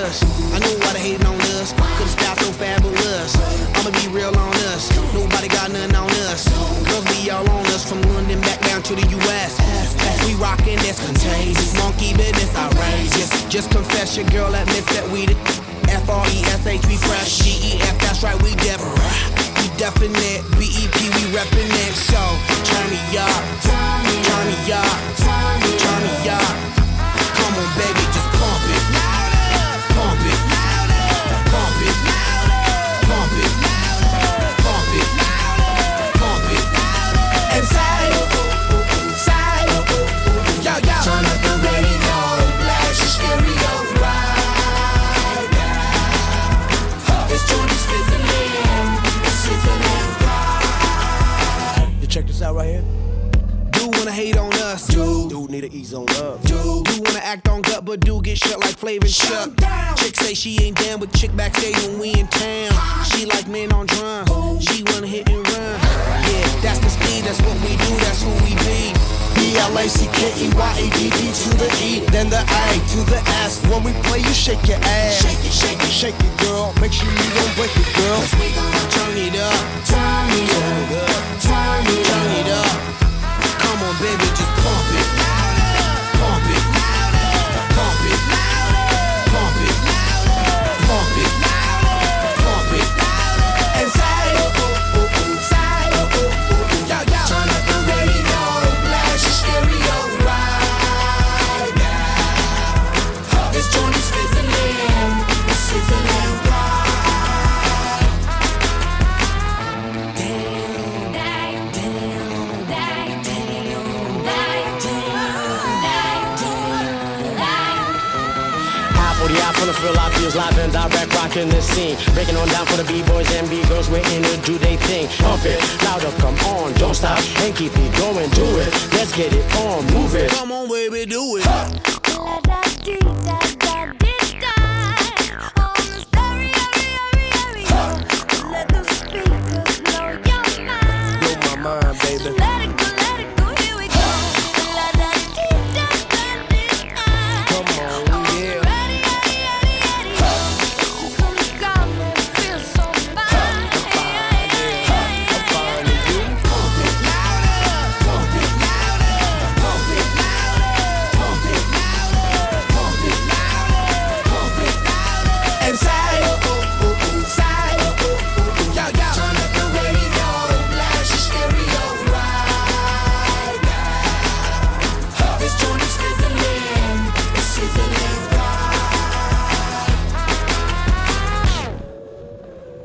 us. I know why they hating on us, cause the style so fabulous. I'ma be real on us, nobody got nothing on us. Girls be all on us, from London back down to the US. We rockin', that's contagious, monkey business outrageous. Just confess your girl admits that we the F-R-E-S-H, we fresh, G-E-F, that's right, we definite, B-E-P, we reppin' it. So, turn me up, turn me up, turn me up. Come on, baby, just pump it, pump it, pump it, pump it, pump it, pump it. And side, yo, yo. Turn up the radio, blast your stereo right now. This joint is fizzling, it's sizzling right. You check this out right here. Do wanna hate on us, dude need to ease on up, dude wanna act on gut, but do get shut like Flavor and Chuck. Chick say she ain't down, but chick backstage when we in town. She like men on drum, she wanna hit and run. Yeah, that's the speed, that's what we do, that's who we be. B-L-A-C-K-E-Y-A-D-D to the E, then the A to the S. When we play, you shake your ass. Shake it, shake it, shake it, girl. Make sure you don't break it, girl. Cause we gon' turn it up, turn it up, turn it up. Come on, baby, just pump it, pump it, pump it, pump it, pump it, pump it. And say, yo, yo. Turn up the radio, blast your stereo right now. This joint is fizzling, it's sizzling right. I finna feel like feels live and direct, rocking this scene. Breaking on down for the B-boys and B-girls, we're in to do they thing. Pump it, louder, come on, don't stop, and keep it going, do it. Let's get it on, move it. Come on, baby, do it.